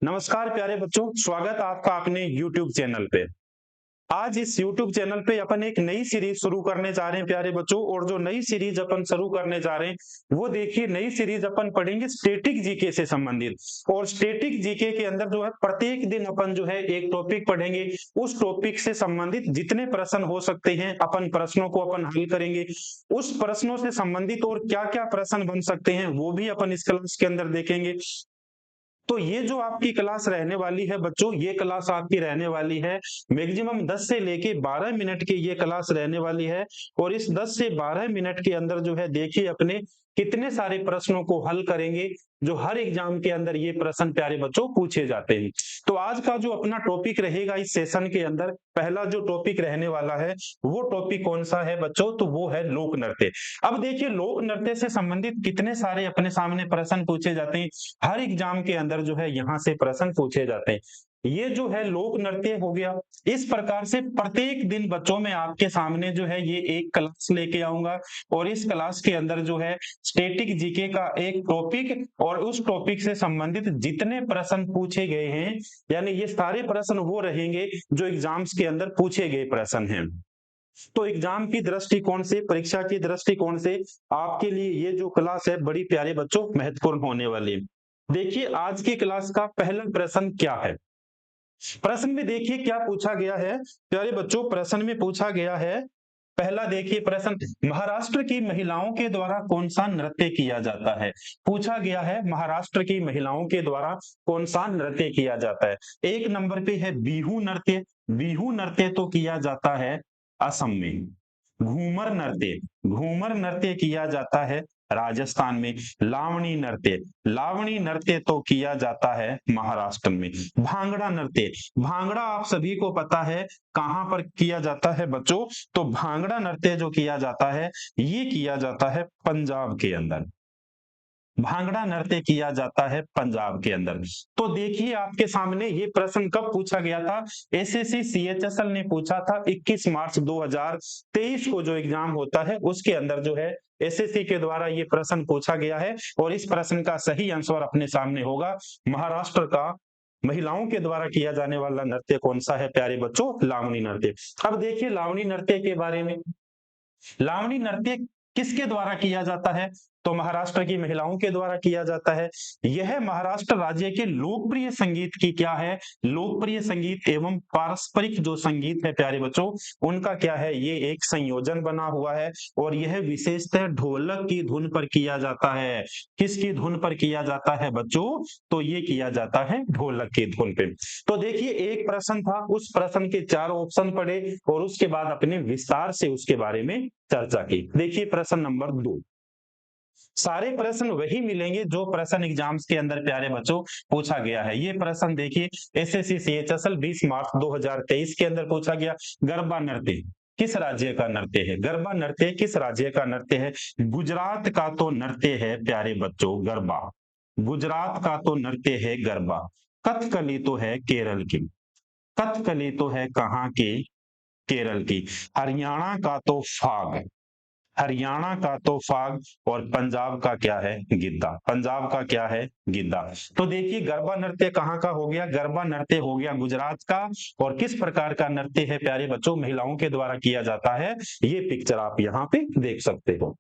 नमस्कार प्यारे बच्चों, स्वागत आपका अपने YouTube चैनल पे। आज इस YouTube चैनल पे अपन एक नई सीरीज शुरू करने जा रहे हैं प्यारे बच्चों। और जो नई सीरीज अपन शुरू करने जा रहे हैं वो देखिए, नई सीरीज अपन पढ़ेंगे स्टैटिक जीके से संबंधित। और स्टैटिक जीके के अंदर जो है प्रत्येक दिन अपन जो है एक टॉपिक पढ़ेंगे। उस टॉपिक से संबंधित जितने प्रश्न हो सकते हैं अपन प्रश्नों को अपन हल करेंगे। उस प्रश्नों से संबंधित और क्या क्या प्रश्न बन सकते हैं वो भी अपन इस क्लास के अंदर देखेंगे। तो ये जो आपकी क्लास रहने वाली है बच्चों, ये क्लास आपकी रहने वाली है मैक्सिमम 10 से लेके 12 मिनट की ये क्लास रहने वाली है। और इस 10 से 12 मिनट के अंदर जो है देखिए अपने कितने सारे प्रश्नों को हल करेंगे, जो हर एग्जाम के अंदर ये प्रश्न प्यारे बच्चों पूछे जाते हैं। तो आज का जो अपना टॉपिक रहेगा इस सेशन के अंदर, पहला जो टॉपिक रहने वाला है वो टॉपिक कौन सा है बच्चों, तो वो है लोक नृत्य। अब देखिए, लोक नृत्य से संबंधित कितने सारे अपने सामने प्रश्न पूछे जाते हैं। हर एग्जाम के अंदर जो है यहाँ से प्रश्न पूछे जाते हैं। ये जो है लोक नृत्य हो गया। इस प्रकार से प्रत्येक दिन बच्चों में आपके सामने जो है ये एक क्लास लेके आऊंगा। और इस क्लास के अंदर जो है स्टैटिक जीके का एक टॉपिक और उस टॉपिक से संबंधित जितने प्रश्न पूछे गए हैं, यानी ये सारे प्रश्न वो रहेंगे जो एग्जाम्स के अंदर पूछे गए प्रश्न हैं। तो एग्जाम की दृष्टिकोण से, परीक्षा की दृष्टिकोण से आपके लिए ये जो क्लास है बड़ी प्यारे बच्चों महत्वपूर्ण होने वाली है। देखिए आज की क्लास का पहला प्रश्न क्या है। प्रश्न में देखिए क्या पूछा गया है प्यारे बच्चों। प्रश्न में पूछा गया है, पहला देखिए प्रश्न, महाराष्ट्र की महिलाओं के द्वारा कौन सा नृत्य किया जाता है। पूछा गया है महाराष्ट्र की महिलाओं के द्वारा कौन सा नृत्य किया जाता है। एक नंबर पे है बिहू नृत्य। बिहू नृत्य तो किया जाता है असम में। घूमर नृत्य, घूमर नृत्य किया जाता है राजस्थान में। लावणी नृत्य, लावणी नृत्य तो किया जाता है महाराष्ट्र में। भांगड़ा नृत्य, भांगड़ा आप सभी को पता है कहां पर किया जाता है बच्चों, तो भांगड़ा नृत्य जो किया जाता है ये किया जाता है पंजाब के अंदर। भांगड़ा नृत्य किया जाता है पंजाब के अंदर। तो देखिए आपके सामने ये प्रश्न कब पूछा गया था। एसएससी सीएचएसएल ने पूछा था 21 मार्च 2023 को जो एग्जाम होता है उसके अंदर जो है एसएससी के द्वारा ये प्रश्न पूछा गया है। और इस प्रश्न का सही आंसर अपने सामने होगा, महाराष्ट्र का महिलाओं के द्वारा किया जाने वाला नृत्य कौन सा है प्यारे बच्चों, लावणी नृत्य। अब देखिए लावणी नृत्य के बारे में, लावणी नृत्य किसके द्वारा किया जाता है, तो महाराष्ट्र की महिलाओं के द्वारा किया जाता है। यह महाराष्ट्र राज्य के लोकप्रिय संगीत की क्या है, लोकप्रिय संगीत एवं पारंपरिक जो संगीत है प्यारे बच्चों उनका क्या है, ये एक संयोजन बना हुआ है। और यह विशेषतः ढोलक की धुन पर किया जाता है। किसकी धुन पर किया जाता है बच्चों, तो ये किया जाता है ढोलक की धुन पे। तो देखिए एक प्रश्न था, उस प्रश्न के चार ऑप्शन पढ़े और उसके बाद अपने विस्तार से उसके बारे में चर्चा की। देखिए प्रश्न नंबर 2, सारे प्रश्न वही मिलेंगे जो प्रश्न एग्जाम्स के अंदर प्यारे बच्चों पूछा गया है। ये प्रश्न देखिए एसएससी सीएचएसएल 20 मार्च 2023 के अंदर पूछा गया। गरबा नृत्य किस राज्य का नृत्य है, गरबा नृत्य किस राज्य का नृत्य है। गुजरात का तो नृत्य है प्यारे बच्चों गरबा, गुजरात का तो नृत्य है गरबा। कथकली तो है केरल की, कथकली तो है कहाँ की, केरल की। हरियाणा का तो फाग, हरियाणा का तो फाग। और पंजाब का क्या है, गिद्दा, पंजाब का क्या है, गिद्दा। तो देखिए गरबा नृत्य कहाँ का हो गया, गरबा नृत्य हो गया गुजरात का। और किस प्रकार का नृत्य है प्यारे बच्चों, महिलाओं के द्वारा किया जाता है। ये पिक्चर आप यहाँ पे देख सकते हो।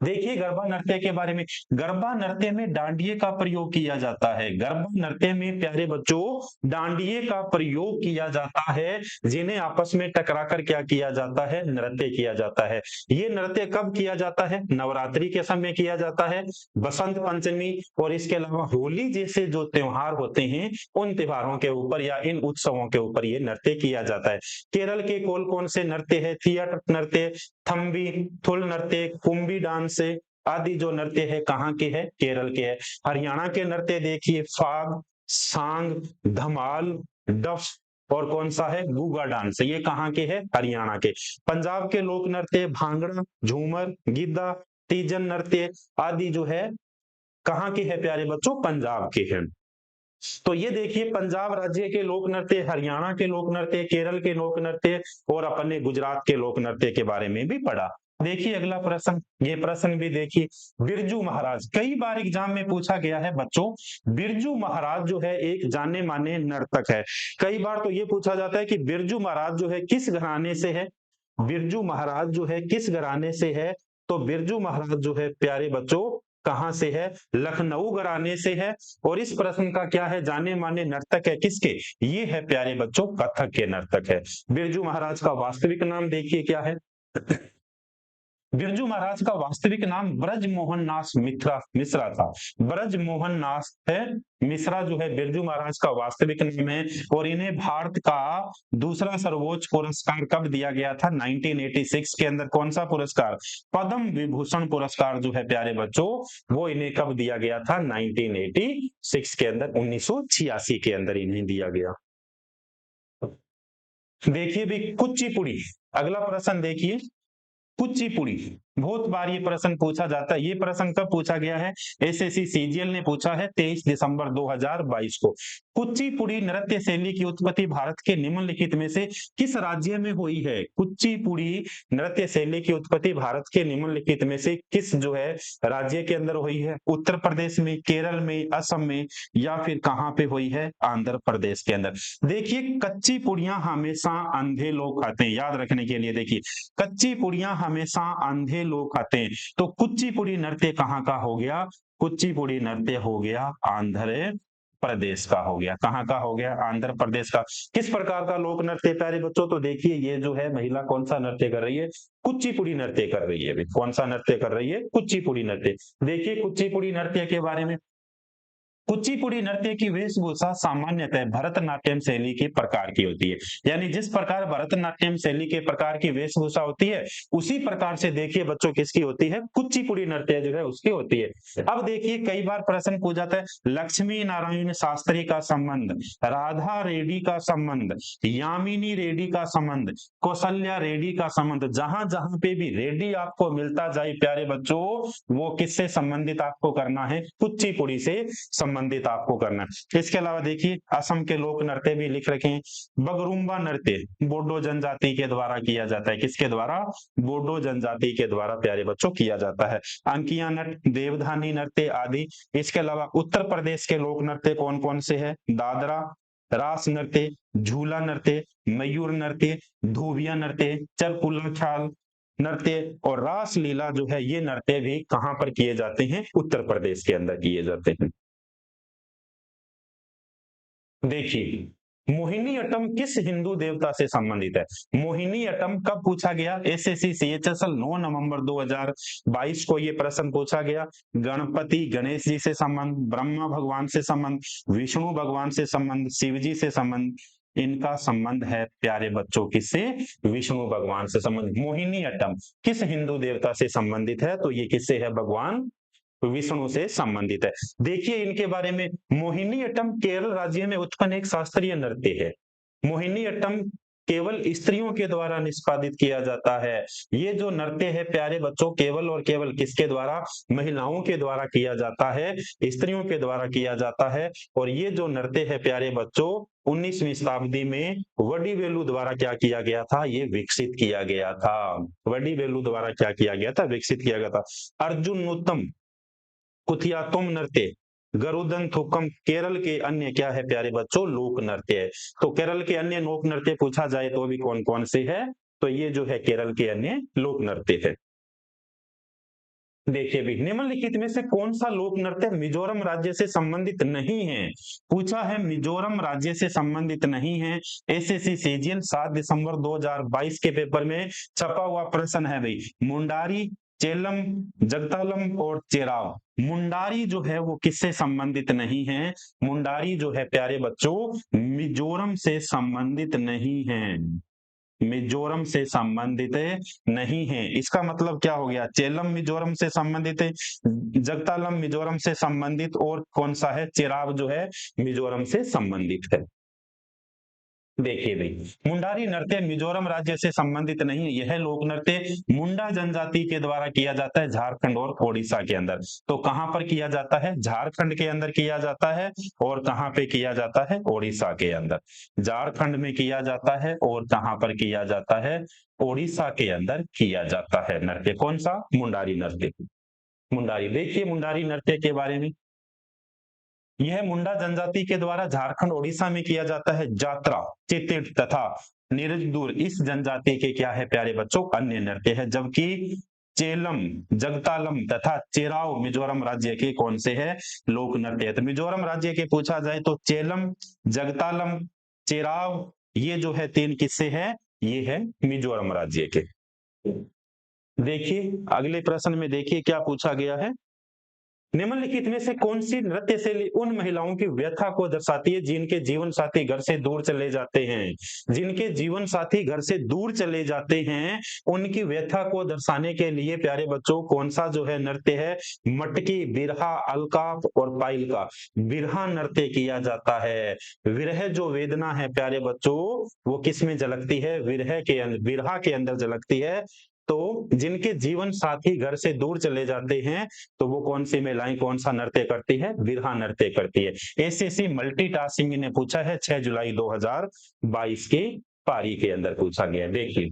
देखिए गरबा नृत्य के बारे में, गरबा नृत्य में डांडिये का प्रयोग किया जाता है। गरबा नृत्य में प्यारे बच्चों डांडिये का प्रयोग किया जाता है, जिन्हें आपस में टकराकर क्या किया जाता है, नृत्य किया जाता है। ये नृत्य कब किया जाता है, नवरात्रि के समय किया जाता है, बसंत पंचमी और इसके अलावा होली जैसे जो त्योहार होते हैं उन त्योहारों के ऊपर या इन उत्सवों के ऊपर ये नृत्य किया जाता है। केरल के कौन से नृत्य है, थिएटर नृत्य, थम्बी, थुल नृत्य, कुंभी डांस आदि जो नृत्य है कहाँ के है, केरल के है। हरियाणा के नृत्य देखिए फाग, सांग, धमाल, डफ और कौन सा है, गुगा डांस, ये कहाँ के है, हरियाणा के। पंजाब के लोक नृत्य भांगड़ा, झूमर, गिद्दा, तीजन नृत्य आदि जो है कहाँ के है प्यारे बच्चों, पंजाब के हैं। तो ये देखिए पंजाब राज्य के लोक नृत्य, हरियाणा के लोक नृत्य, केरल के लोक नृत्य और अपने गुजरात के लोक नृत्य के बारे में भी पढ़ा। देखिए अगला प्रश्न, ये प्रश्न भी देखिए, बिरजू महाराज कई बार एग्जाम में पूछा गया है बच्चों। बिरजू महाराज जो है एक जाने माने नर्तक है। कई बार तो ये पूछा जाता है कि बिरजू महाराज जो है किस घराने से है। बिरजू महाराज जो है किस घराने से है। तो बिरजू महाराज जो है प्यारे बच्चों कहां से है, लखनऊ घराने से है। और इस प्रश्न का क्या है, जाने माने नर्तक है किसके, ये है प्यारे बच्चों कथक के नर्तक है। बिरजू महाराज का वास्तविक नाम देखिए क्या है। बिरजू महाराज का वास्तविक नाम ब्रजमोहन नाथ मिश्रा था। ब्रजमोहन नाथ है मिश्रा जो है बिरजू महाराज का वास्तविक नाम है। और इन्हें भारत का दूसरा सर्वोच्च पुरस्कार कब दिया गया था, 1986 के अंदर। कौन सा पुरस्कार, पद्म विभूषण पुरस्कार जो है प्यारे बच्चों, वो इन्हें कब दिया गया था, 1986 के अंदर, 1986 के अंदर इन्हें दिया गया। देखिए भी कुचिपुड़ी, अगला प्रश्न देखिए, कुचिपुड़ी बहुत बार ये प्रश्न पूछा जाता है। ये प्रश्न कब पूछा गया है, एसएससी सीजीएल ने पूछा है 23 दिसंबर 2022 को। कुचिपुड़ी नृत्य शैली की उत्पत्ति भारत के निम्नलिखित में से किस राज्य में हुई है। कुचिपुड़ी नृत्य शैली की उत्पत्ति भारत के निम्नलिखित में से किस जो है राज्य के अंदर हुई है, उत्तर प्रदेश में, केरल में, असम में, या फिर कहां पे हुई है, आंध्र प्रदेश के अंदर। देखिए कच्ची पुड़ियां हमेशा अंधे लोग खाते हैं, याद रखने के लिए देखिए, कच्ची पुड़ियां हमेशा अंधे लोग खाते हैं। तो कुचिपुड़ी नृत्य कहाँ का हो गया, कुचिपुड़ी नृत्य हो गया आंध्र प्रदेश का हो गया। कहाँ का हो गया, आंध्र प्रदेश का। किस प्रकार का लोक नृत्य प्यारे बच्चों, तो देखिए ये जो है महिला कौन सा नृत्य कर रही है, कुचिपुड़ी नृत्य कर रही है। अभी कौन सा नृत्य कर रही है, कुचिपुड़ी नृत्य। देखिए कुचिपुड़ी नृत्य के बारे में, कुचिपुड़ी नृत्य की वेशभूषा सामान्यतः भरतनाट्यम शैली के प्रकार की होती है। यानी जिस प्रकार भरतनाट्यम शैली के प्रकार की वेशभूषा होती है, उसी प्रकार से देखिए बच्चों किसकी होती है, कुचिपुड़ी नृत्य जो है उसकी होती है। अब देखिए कई बार प्रश्न पूछा जाता है, लक्ष्मी नारायण शास्त्री का संबंध, राधा रेड्डी का संबंध, यामिनी रेड्डी का संबंध, कौशल्या रेड्डी का संबंध। जहां जहां पे भी रेड्डी आपको मिलता जाए प्यारे बच्चों, वो किससे संबंधित आपको करना है, कुचिपुड़ी से संबंधित आपको करना है। इसके अलावा देखिए असम के लोक नृत्य भी लिख रखे हैं। बगरुम्बा नृत्य बोडो जनजाति के द्वारा किया जाता है, किसके द्वारा, बोडो जनजाति के द्वारा प्यारे बच्चों किया जाता है। अंकिया नृत्य, देवधानी नृत्य आदि। इसके अलावा उत्तर प्रदेश के लोक नृत्य कौन कौन से है, दादरा, रास नृत्य, झूला नृत्य, मयूर नृत्य, धोबिया नृत्य, चरकुल्ला ख्याल नृत्य और रास लीला जो है, ये नृत्य भी कहां पर किए जाते हैं, उत्तर प्रदेश के अंदर किए जाते हैं। देखिए मोहिनी अट्टम किस हिंदू देवता से संबंधित है। मोहिनी अट्टम कब पूछा गया, एसएससी सीएचएसएल 9 नवंबर 2022 को ये प्रश्न पूछा गया। गणपति गणेश जी से संबंध, ब्रह्मा भगवान से संबंध, विष्णु भगवान से संबंध, शिव जी से संबंध, इनका संबंध है प्यारे बच्चों किससे, विष्णु भगवान से संबंध। मोहिनी अट्टम किस हिंदू देवता से संबंधित है, तो ये किससे है, भगवान विष्णु से संबंधित है। देखिए इनके बारे में, मोहिनी अट्टम केरल राज्य में उत्पन्न एक शास्त्रीय नृत्य है। मोहिनी अट्टम केवल स्त्रियों के द्वारा निष्पादित किया जाता है। ये जो नृत्य है प्यारे बच्चों, केवल और केवल किसके द्वारा, महिलाओं के द्वारा किया जाता है, स्त्रियों के द्वारा किया जाता है। और ये जो नृत्य है प्यारे बच्चों, 19वीं शताब्दी में वडीवेलु द्वारा क्या किया गया था, ये विकसित किया गया था। वडीवेलु द्वारा क्या किया गया था, विकसित किया गया था। अर्जुनोत्तम कुथियात्तम नृत्य, गरुदन थुक्कम केरल के अन्य क्या है प्यारे बच्चों, लोक नृत्य है। तो केरल के अन्य लोक नृत्य पूछा जाए तो भी कौन कौन से है, तो ये जो है केरल के अन्य लोक नृत्य है। देखिए भी निम्नलिखित में से कौन सा लोक नृत्य मिजोरम राज्य से संबंधित नहीं है। पूछा है मिजोरम राज्य से संबंधित नहीं है। एसएससी सीजीएल 7 दिसंबर 2022 के पेपर में छपा हुआ प्रश्न है भाई, मुंडारी, चेलम, जगतालम और चेराव। मुंडारी जो है वो किससे संबंधित नहीं है, मुंडारी जो है प्यारे बच्चों मिजोरम से संबंधित नहीं है, मिजोरम से संबंधित नहीं है। इसका मतलब क्या हो गया, चेलम मिजोरम से संबंधित है, जगतालम मिजोरम से संबंधित, और कौन सा है, चिराव जो है मिजोरम से संबंधित है। देखिए भाई, मुंडारी नृत्य मिजोरम राज्य से संबंधित नहीं है। यह लोक नृत्य मुंडा जनजाति के द्वारा किया जाता है झारखंड और ओडिशा के अंदर। तो कहां पर किया जाता है? झारखंड के अंदर किया जाता है। और कहां पे किया जाता है? ओडिशा के अंदर। झारखंड में किया जाता है और कहां पर किया जाता है? ओडिशा के अंदर किया जाता है नृत्य। कौन सा? मुंडारी नृत्य। मुंडारी, देखिए मुंडारी नृत्य के बारे में, यह मुंडा जनजाति के द्वारा झारखंड ओडिशा में किया जाता है। जात्रा, चित्तिट तथा निरजदूर इस जनजाति के क्या है प्यारे बच्चों? अन्य नृत्य है। जबकि चेलम, जगतालम तथा चेराव मिजोरम राज्य के कौन से है? लोक नृत्य है। तो मिजोरम राज्य के पूछा जाए तो चेलम, जगतालम, चेराव, ये जो है तीन किससे है? ये है मिजोरम राज्य के। देखिए अगले प्रश्न में, देखिए क्या पूछा गया है। निम्नलिखित में से कौन सी नृत्य शैली उन महिलाओं की व्यथा को दर्शाती है जिनके जीवन साथी घर से दूर चले जाते हैं? जिनके जीवन साथी घर से दूर चले जाते हैं, उनकी व्यथा को दर्शाने के लिए प्यारे बच्चों कौन सा जो है नृत्य है? मटकी, बिरहा, अलकाप और पाइल का बिरहा नृत्य किया जाता है। विरह जो वेदना है प्यारे बच्चों, वो किस में झलकती है? विरह के अंदर, बिरहा के अंदर झलकती है। तो जिनके जीवन साथी घर से दूर चले जाते हैं, तो वो कौन सी महिलाएं कौन सा नृत्य करती है? बिरहा नृत्य करती है। एसएससी मल्टीटास्किंग ने पूछा है 6 जुलाई 2022 की पारी के अंदर पूछा गया। देखिए,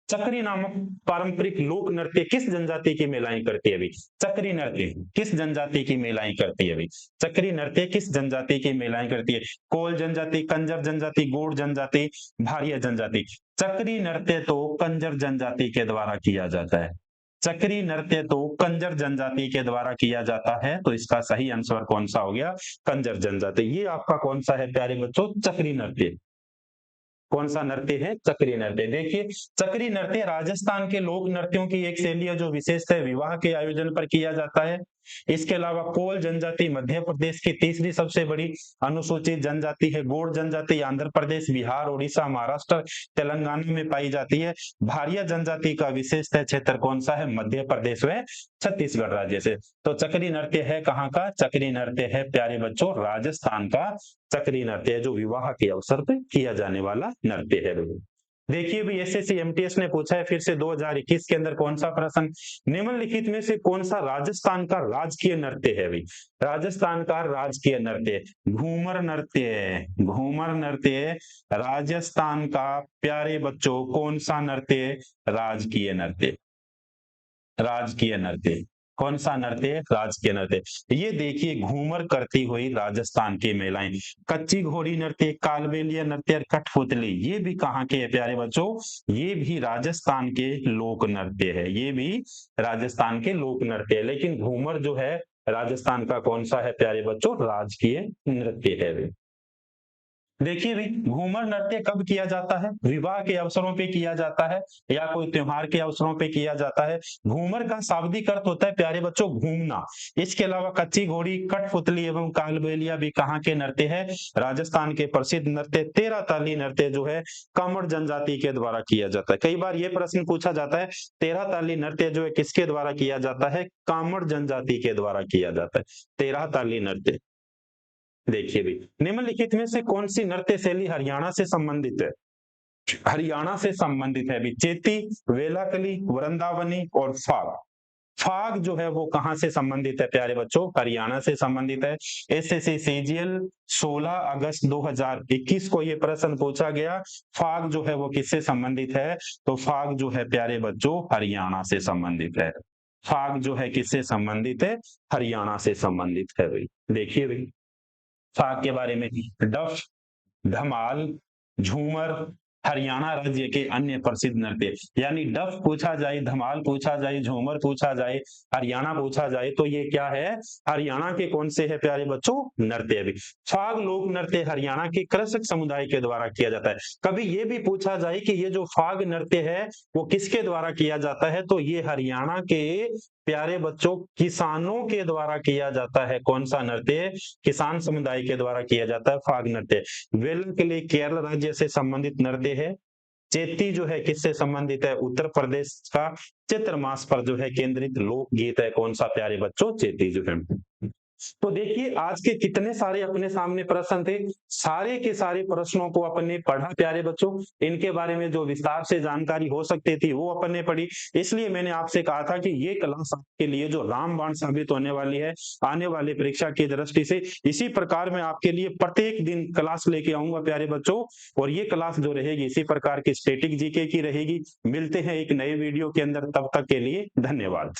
चक्री नामक पारंपरिक लोक नृत्य किस जनजाति की महिलाएं करती है? चक्री नृत्य किस जनजाति की महिलाएं करती है? चक्री नृत्य किस जनजाति की महिलाएं करती है? कोल जनजाति, कंजर जनजाति, गोंड जनजाति, भारिया जनजाति। चक्री नृत्य तो कंजर जनजाति के द्वारा किया जाता है। चक्री नृत्य तो कंजर जनजाति के द्वारा किया जाता है। तो इसका सही आंसर कौन सा हो गया? कंजर जनजाति। ये आपका कौन सा है प्यारे बच्चों? चक्री नृत्य। कौन सा नृत्य है? चक्री नृत्य। देखिए, चक्री नृत्य राजस्थान के लोक नृत्यों की एक शैली है जो विशेषतः विवाह के आयोजन पर किया जाता है। इसके अलावा कोल जनजाति मध्य प्रदेश की तीसरी सबसे बड़ी अनुसूचित जनजाति है। गोंड जनजाति आंध्र प्रदेश, बिहार, उड़ीसा, महाराष्ट्र, तेलंगाना में पाई जाती है। भारिया जनजाति का विशेषतः क्षेत्र कौन सा है? मध्य प्रदेश व छत्तीसगढ़ राज्य से। तो चक्री नृत्य है कहाँ का? चक्री नृत्य है प्यारे बच्चों राजस्थान का। चक्री नृत्य है जो विवाह के अवसर पे किया जाने वाला नृत्य है। देखिए भी एसएससी एमटीएस ने पूछा है फिर से 2021 के अंदर कौन सा प्रश्न, निम्नलिखित में से कौन सा राजस्थान का राजकीय नृत्य है? भाई राजस्थान का राजकीय नृत्य घूमर नृत्य है। घूमर नृत्य राजस्थान का प्यारे बच्चों कौन सा नृत्य? राजकीय नृत्य। राजकीय नृत्य कौन सा नृत्य? राजकीय नृत्य। ये देखिए घूमर करती हुई राजस्थान की महिलाएं। कच्ची घोड़ी नृत्य, कालबेलिया नृत्य, कठपुतली, ये भी कहाँ के है प्यारे बच्चों? ये भी राजस्थान के लोक नृत्य है। ये भी राजस्थान के लोक नृत्य है। लेकिन घूमर जो है राजस्थान का कौन सा है प्यारे बच्चों? राजकीय नृत्य है। देखिए भाई घूमर नृत्य कब किया जाता है? विवाह के अवसरों पे किया जाता है या कोई त्योहार के अवसरों पे किया जाता है। घूमर का शाब्दिक अर्थ होता है प्यारे बच्चों घूमना। इसके अलावा कच्ची घोड़ी, कठपुतली एवं कालबेलिया भी कहाँ के नृत्य है? राजस्थान के प्रसिद्ध नृत्य। तेरह ताली नृत्य जो है कामड़ जनजाति के द्वारा किया जाता है। कई बार ये प्रश्न पूछा जाता है तेरह ताली नृत्य जो है किसके द्वारा किया जाता है? कामड़ जनजाति के द्वारा किया जाता है तेरह ताली नृत्य। देखिए भी निम्नलिखित में से कौन सी नृत्य शैली हरियाणा से संबंधित है? हरियाणा से संबंधित है भी चेती, वेलाकली, वृंदावनी और फाग। फाग जो है वो कहां से संबंधित है प्यारे बच्चों? हरियाणा से संबंधित है। एसएससी सीजीएल 16 अगस्त 2021 को ये प्रश्न पूछा गया। फाग जो है वो किससे संबंधित है? तो फाग जो है प्यारे बच्चों हरियाणा से संबंधित है। फाग जो है किससे संबंधित है? हरियाणा से संबंधित है भाई। देखिए भाई फाग के बारे में, डफ, धमाल, झूमर हरियाणा राज्य के अन्य प्रसिद्ध नृत्य। यानी डफ पूछा जाए, धमाल पूछा जाए, झूमर पूछा जाए, हरियाणा पूछा जाए तो ये क्या है? हरियाणा के कौन से है प्यारे बच्चों? नृत्य भी। फाग लोक नृत्य हरियाणा के कृषक समुदाय के द्वारा किया जाता है। कभी ये भी पूछा जाए कि ये जो फाग नृत्य है वो किसके द्वारा किया जाता है? तो ये हरियाणा के प्यारे बच्चों किसानों के द्वारा किया जाता है। कौन सा नृत्य? किसान समुदाय के द्वारा किया जाता है फाग नृत्य। वेलन के लिए केरल राज्य से संबंधित नृत्य है। चेती जो है किससे संबंधित है? उत्तर प्रदेश का चित्र मास पर जो है केंद्रित लोकगीत है। कौन सा प्यारे बच्चों? चेती जो है। तो देखिए आज के कितने सारे अपने सामने प्रश्न थे, सारे के सारे प्रश्नों को अपन ने पढ़ा प्यारे बच्चों। इनके बारे में जो विस्तार से जानकारी हो सकती थी वो अपन ने पढ़ी। इसलिए मैंने आपसे कहा था कि ये क्लास आपके लिए जो रामबाण साबित होने वाली है आने वाली परीक्षा की दृष्टि से। इसी प्रकार मैं आपके लिए प्रत्येक दिन क्लास लेके आऊंगा प्यारे बच्चों, और ये क्लास जो रहेगी इसी प्रकार की स्टैटिक जीके की रहेगी। मिलते हैं एक नए वीडियो के अंदर, तब तक के लिए धन्यवाद।